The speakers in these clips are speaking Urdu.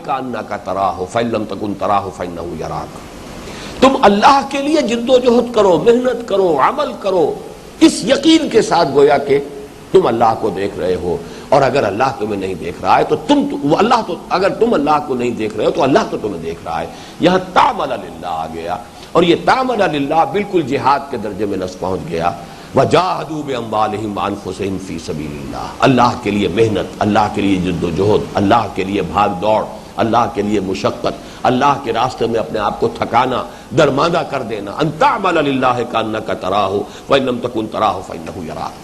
کأنک تراہ فإن لم تکن تراہ فإنہ یراک۔ تم اللہ کے لیے جد و جہد کرو، محنت کرو، عمل کرو، اس یقین کے ساتھ گویا کہ تم اللہ کو دیکھ رہے ہو، اور اگر اللہ تمہیں نہیں دیکھ رہا ہے تو اگر تم اللہ کو نہیں دیکھ رہے ہو تو اللہ تو تمہیں دیکھ رہا ہے۔ یہاں تعمل للہ آ گیا، اور یہ تعمل للہ بالکل جہاد کے درجے میں نص پہنچ گیا۔ وجاہدوا باموالہم وانفسہم فی سبیل اللہ، اللہ کے لیے محنت، اللہ کے لیے جد و جہد، اللہ کے لیے بھاگ دوڑ، اللہ کے لیے مشقت، اللہ کے راستے میں اپنے آپ کو تھکانا، درماندہ کر دینا۔ ان تعمل للہ کأنک تراہ وإن لم تکن تراہ فإنہ یراک۔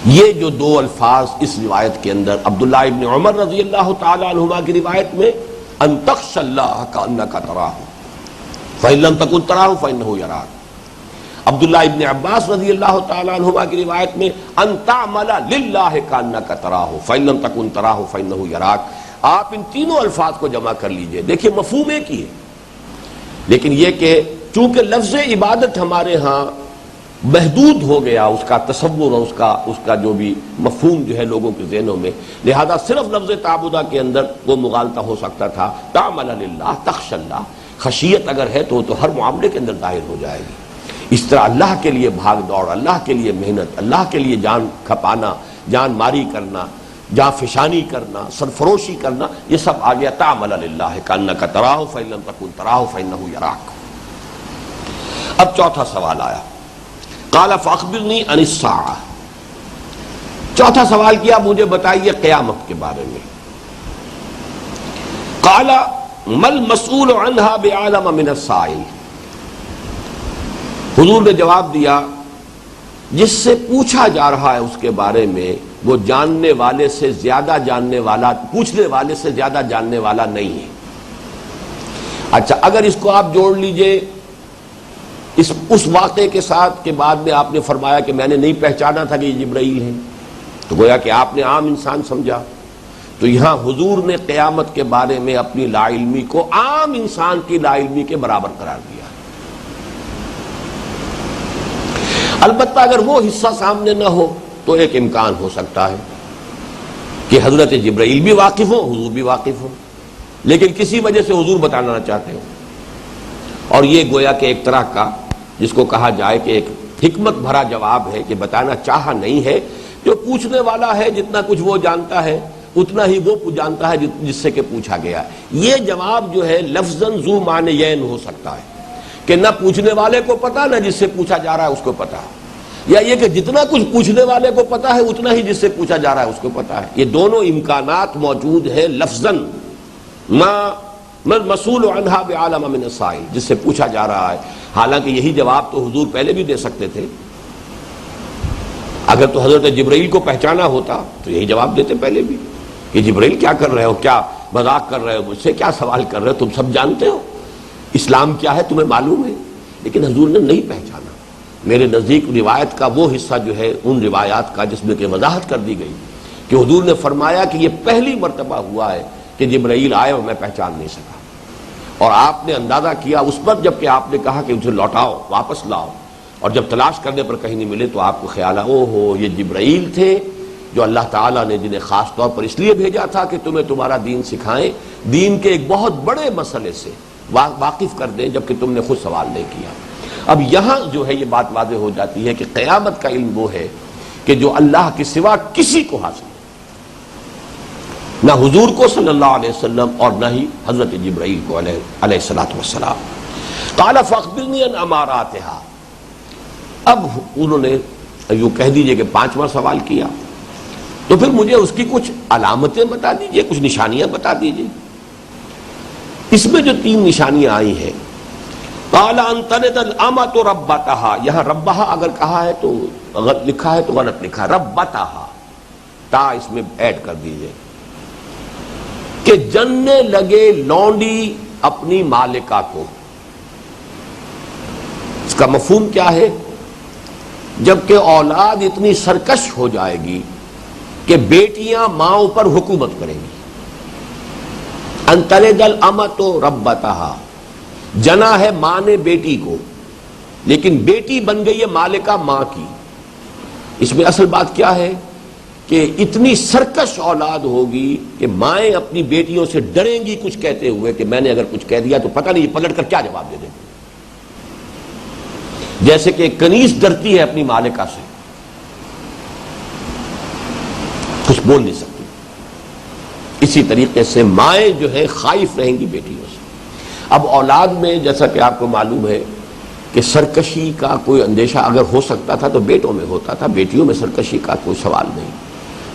یہ جو دو الفاظ اس روایت کے اندر عبداللہ ابن عمر رضی اللہ تعالی عنہما کی روایت میں ان تخشى اللہ کأنک تراہ فإن لم تکن تراہ فإنہ یراک، عبداللہ ابن عباس رضی اللہ تعالی عنہما کی روایت میں ان تعمل للہ کأنک تراہ فإن لم تکن تراہ فإنہ یراک۔ آپ ان تینوں الفاظ کو جمع کر لیجئے، دیکھیے مفہوم ایک ہی ہے، لیکن یہ کہ چونکہ لفظ عبادت ہمارے ہاں محدود ہو گیا، اس کا تصور اور اس کا جو بھی مفہوم جو ہے لوگوں کے ذہنوں میں، لہذا صرف لفظ تعبدہ کے اندر وہ مغالطہ ہو سکتا تھا۔ تعمل للہ، تخشى اللہ، خشیت اگر ہے تو ہر معاملے کے اندر ظاہر ہو جائے گی۔ اس طرح اللہ کے لیے بھاگ دوڑ، اللہ کے لیے محنت، اللہ کے لیے جان کھپانا، جان ماری کرنا، جان فشانی کرنا، سرفروشی کرنا، یہ سب آ گیا تعمل للہ کأنک تراہ فإن لم تکن تراہ فإنہ یراک۔ اب چوتھا سوال آیا، قال فاخبرنی عن الساعہ، چوتھا سوال کیا مجھے بتائیے قیامت کے بارے میں۔ قال ما المسئول عنہا بعلم من السائل، حضور نے جواب دیا جس سے پوچھا جا رہا ہے اس کے بارے میں وہ جاننے والے سے زیادہ جاننے والا، پوچھنے والے سے زیادہ جاننے والا نہیں ہے۔ اچھا، اگر اس کو آپ جوڑ لیجئے اس واقعے کے ساتھ کہ بعد میں آپ نے فرمایا کہ میں نے نہیں پہچانا تھا کہ یہ جبرائیل ہے، تو گویا کہ آپ نے عام انسان سمجھا، تو یہاں حضور نے قیامت کے بارے میں اپنی لا علمی کو عام انسان کی لا علمی کے برابر قرار دیا۔ البتہ اگر وہ حصہ سامنے نہ ہو تو ایک امکان ہو سکتا ہے کہ حضرت جبرائیل بھی واقف ہو، حضور بھی واقف ہو، لیکن کسی وجہ سے حضور بتانا نہ چاہتے ہو، اور یہ گویا کہ ایک طرح کا جس کو کہا جائے کہ ایک حکمت بھرا جواب ہے کہ بتانا چاہا نہیں ہے۔ جو پوچھنے والا ہے جتنا کچھ وہ جانتا ہے اتنا ہی وہ جانتا ہے جس سے کہ پوچھا گیا ہے۔ یہ جواب جو ہے لفظاً ذو معنیین ہو سکتا ہے کہ نہ پوچھنے والے کو پتا نہ جس سے پوچھا جا رہا ہے اس کو پتا، یا یہ کہ جتنا کچھ پوچھنے والے کو پتا ہے اتنا ہی جس سے پوچھا جا رہا ہے اس کو پتا ہے۔ یہ دونوں امکانات موجود ہیں لفظاً، ما مسئول عنہا بعلم من السائل، جس سے پوچھا جا رہا ہے۔ حالانکہ یہی جواب تو حضور پہلے بھی دے سکتے تھے، اگر تو حضرت جبرائیل کو پہچانا ہوتا تو یہی جواب دیتے پہلے بھی کہ جبرائیل کیا کر رہے ہو، کیا مذاق کر رہے ہو، مجھ سے کیا سوال کر رہے ہو، تم سب جانتے ہو اسلام کیا ہے، تمہیں معلوم ہے۔ لیکن حضور نے نہیں پہچانا۔ میرے نزدیک روایت کا وہ حصہ جو ہے ان روایات کا جس میں کہ وضاحت کر دی گئی کہ حضور نے فرمایا کہ یہ پہلی مرتبہ ہوا ہے کہ جبرائیل آئے اور میں پہچان نہیں سکا، اور آپ نے اندازہ کیا اس پر جب کہ آپ نے کہا کہ اسے لوٹاؤ، واپس لاؤ، اور جب تلاش کرنے پر کہیں نہیں ملے تو آپ کو خیال آیا او ہو یہ جبرائیل تھے جو اللہ تعالیٰ نے جنہیں خاص طور پر اس لیے بھیجا تھا کہ تمہیں تمہارا دین سکھائیں، دین کے ایک بہت بڑے مسئلے سے واقف کر دیں، جبکہ تم نے خود سوال نہیں کیا۔ اب یہاں جو ہے یہ بات واضح ہو جاتی ہے کہ قیامت کا علم وہ ہے کہ جو اللہ کے سوا کسی کو حاصل نہیں، نہ حضور کو صلی اللہ علیہ وسلم اور نہ ہی حضرت جبرائیل کو علیہ الصلوۃ والسلام۔ قال فاخبرنی عن اماراتها، اب انہوں نے یوں کہہ دیجئے کہ پانچواں سوال کیا، تو پھر مجھے اس کی کچھ علامتیں بتا دیجئے، کچھ نشانیاں بتا دیجئے۔ اس میں جو تین نشانیاں آئی ہیں، قال ان تلد الامۃ ربتها، یہاں ربها اگر کہا ہے تو غلط لکھا ہے تو غلط لکھا، ربتها تا اس میں ایڈ کر دیجئے کہ جننے لگے لونڈی اپنی مالکہ کو۔ اس کا مفہوم کیا ہے؟ جبکہ اولاد اتنی سرکش ہو جائے گی کہ بیٹیاں ماؤں پر حکومت کریں گی۔ ان تلد الامۃ ربتها، جنا ہے ماں نے بیٹی کو، لیکن بیٹی بن گئی ہے مالکہ ماں کی۔ اس میں اصل بات کیا ہے کہ اتنی سرکش اولاد ہوگی کہ مائیں اپنی بیٹیوں سے ڈریں گی کچھ کہتے ہوئے کہ میں نے اگر کچھ کہہ دیا تو پتہ نہیں پلٹ کر کیا جواب دے دیں گے، جیسے کہ کنیز ڈرتی ہے اپنی مالکہ سے، کچھ بول نہیں سکتی۔ اسی طریقے سے مائیں جو ہے خائف رہیں گی بیٹیوں سے۔ اب اولاد میں جیسا کہ آپ کو معلوم ہے کہ سرکشی کا کوئی اندیشہ اگر ہو سکتا تھا تو بیٹوں میں ہوتا تھا، بیٹیوں میں سرکشی کا کوئی سوال نہیں۔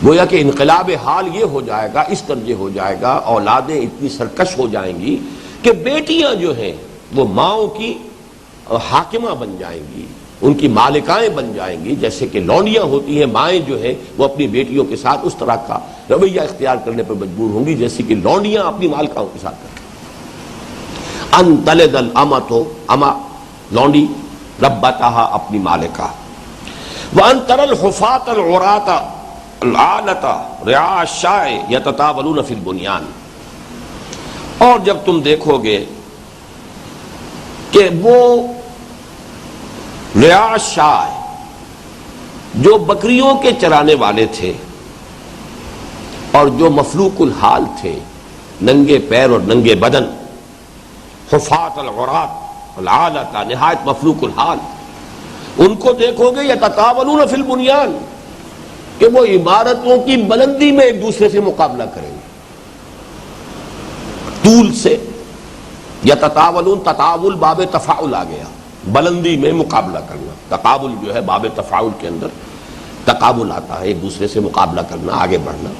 گویا کہ انقلاب حال یہ ہو جائے گا، اس درجے ہو جائے گا، اولادیں اتنی سرکش ہو جائیں گی کہ بیٹیاں جو ہیں وہ ماؤں کی حاکمہ بن جائیں گی، ان کی مالکائیں بن جائیں گی، جیسے کہ لونڈیاں ہوتی ہیں، مائیں جو ہیں وہ اپنی بیٹیوں کے ساتھ اس طرح کا رویہ اختیار کرنے پر مجبور ہوں گی جیسے کہ لونڈیاں اپنی مالکاؤں کے ساتھ کریں۔ ان تلد الامۃ، اما لونڈی، ربتہا اپنی مالکہ، وان تری الحفاۃ العراۃ العالۃ رعاء الشاء یتطاولون فی البنیان، اور جب تم دیکھو گے کہ وہ رعاء الشاء جو بکریوں کے چرانے والے تھے اور جو مفلوق الحال تھے، ننگے پیر اور ننگے بدن، حفاۃ العراۃ العالۃ نہایت مفلوق الحال، ان کو دیکھو گے یتطاولون فی البنیان کہ وہ عمارتوں کی بلندی میں ایک دوسرے سے مقابلہ کریں گے، طول سے۔ یتطاولون، تطاول باب تفاعل آ گیا، بلندی میں مقابلہ کرنا، تقابل جو ہے باب تفاعل کے اندر تقابل آتا ہے، ایک دوسرے سے مقابلہ کرنا، آگے بڑھنا۔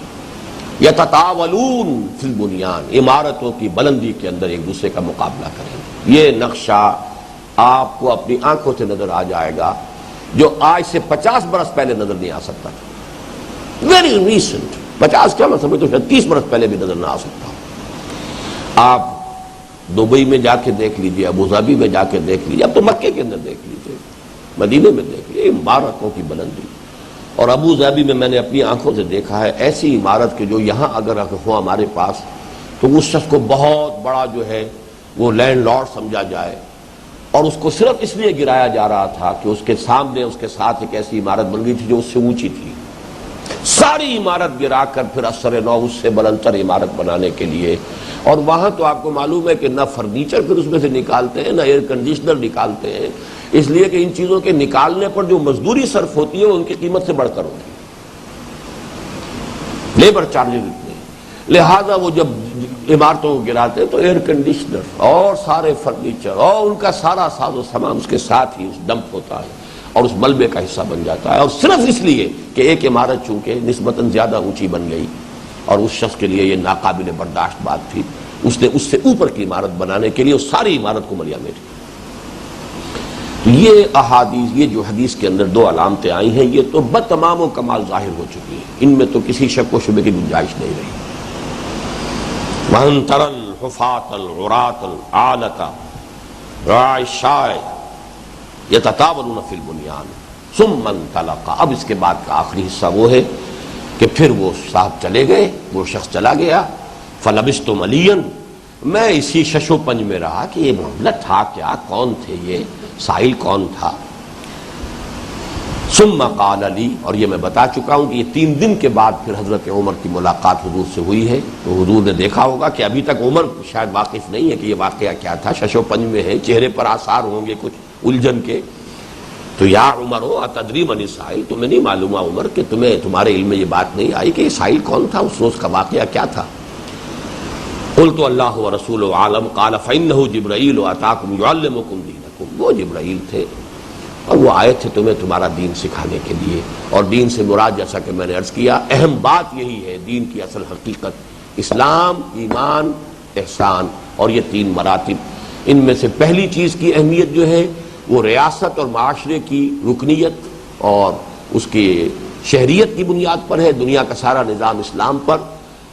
یتطاولون فی البنیان، عمارتوں کی بلندی کے اندر ایک دوسرے کا مقابلہ کریں۔ یہ نقشہ آپ کو اپنی آنکھوں سے نظر آ جائے گا جو آج سے 50 برس پہلے نظر نہیں آ سکتا تھا، ویری ریسنٹ، 50 کیا میں سمجھتا ہوں 30 برس پہلے بھی نظر نہ آ سکتا۔ آپ دبئی میں جا کے دیکھ لیجئے، ابوظہبی میں جا کے دیکھ لیجئے، اب تو مکے کے اندر دیکھ لیجئے، مدینے میں دیکھ لیجئے، عمارتوں کی بلندی۔ اور ابوظہبی میں میں نے اپنی آنکھوں سے دیکھا ہے ایسی عمارت کہ جو یہاں اگر ہو ہمارے پاس تو اس شخص کو بہت بڑا جو ہے وہ لینڈ لارڈ سمجھا جائے، اور اس کو صرف اس لیے گرایا جا رہا تھا کہ اس کے سامنے اس کے ساتھ ایک ایسی عمارت بن گئی تھی جو اس سے اونچی تھی، ساری عمارت گرا کر پھر اثر نو اس سے بلندتر عمارت بنانے کے لیے۔ اور وہاں تو آپ کو معلوم ہے کہ نہ فرنیچر پھر اس میں سے نکالتے ہیں، نہ ایئر کنڈیشنر نکالتے ہیں، اس لیے کہ ان چیزوں کے نکالنے پر جو مزدوری صرف ہوتی ہے وہ ان کی قیمت سے بڑھ کر ہوتی ہے، لیبر چارجز اتنے، لہذا وہ جب عمارتوں کو گراتے ہیں تو ایئر کنڈیشنر اور سارے فرنیچر اور ان کا سارا ساز و سامان اس کے ساتھ ہی ڈمپ ہوتا ہے اور اس ملبے کا حصہ بن جاتا ہے، اور صرف اس لیے کہ ایک عمارت چونکہ نسبتاً زیادہ اونچی بن گئی اور اس شخص کے لیے یہ ناقابل برداشت بات تھی، اس نے اس سے اوپر کی عمارت بنانے کے لیے اس ساری عمارت کو ملیا میٹھی۔ یہ احادیث، یہ جو حدیث کے اندر دو علامتیں آئی ہیں، یہ تو بتمام و کمال ظاہر ہو چکی ہیں، ان میں تو کسی شک و شبے کی گنجائش نہیں رہی۔ وَأَن تَرَى الْحُفَاةَ الْعُرَاةَ الْعَالَةَ رَعَاءَ الشَّاءِ يَتَطَاوَلُونَ فِي الْبُنْيَانِ ثُمَّ انطَلَقَ۔ اب اس کے بعد کا آخری حصہ وہ ہے کہ پھر وہ صاحب چلے گئے، وہ شخص چلا گیا، فَلَبِثْتُ مَلِيًّا، میں اسی شش و پنج میں رہا کہ یہ معاملہ تھا کیا، کون تھے یہ سائل، کون تھا۔ ثم قال لی، اور یہ میں بتا چکا ہوں کہ یہ 3 دن کے بعد پھر حضرت عمر کی ملاقات حضور سے ہوئی ہے، تو حضور نے دیکھا ہوگا کہ ابھی تک عمر شاید واقف نہیں ہے کہ یہ واقعہ کیا تھا، شش و پنج میں ہے، چہرے پر آثار ہوں گے کچھ الجھن کے، تو یا عمر اتدری من السائل، تمہیں نہیں معلوم عمر کہ تمہارے علم میں یہ بات نہیں آئی کہ یہ سائل کون تھا، اس روز کا واقعہ کیا تھا۔ قلت اللہ ورسولہ عالم قال فإنہ جبرائیل اتاکم یعلمکم دینکم، وہ جبرائیل تھے اور وہ آئے تھے تمہیں تمہارا دین سکھانے کے لیے، اور دین سے مراد جیسا کہ میں نے عرض کیا اہم بات یہی ہے، دین کی اصل حقیقت اسلام، ایمان، احسان، اور یہ 3 مراتب۔ ان میں سے پہلی چیز کی اہمیت جو ہے وہ ریاست اور معاشرے کی رکنیت اور اس کی شہریت کی بنیاد پر ہے، دنیا کا سارا نظام اسلام پر،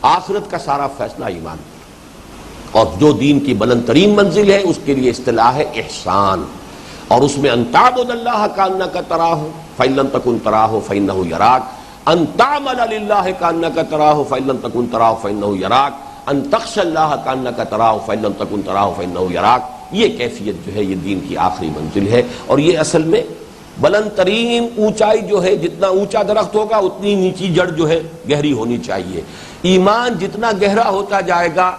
آخرت کا سارا فیصلہ ایمان پر، اور جو دین کی بلند ترین منزل ہے اس کے لیے اصطلاح ہے احسان، اور اس میں ان تعبد اللہ کانک تراہ فإن لم تکن تراہ فإنہ یراک، ان تعمل للہ کانک تراہ فإن لم تکن تراہ فإنہ یراک، ان تخشى اللہ کانک تراہ فإن لم تکن تراہ فإنہ یراک۔ یہ کیفیت جو ہے یہ دین کی آخری منزل ہے، اور یہ اصل میں بلند ترین اونچائی جو ہے، جتنا اونچا درخت ہوگا اتنی نیچی جڑ جو ہے گہری ہونی چاہیے۔ ایمان جتنا گہرا ہوتا جائے گا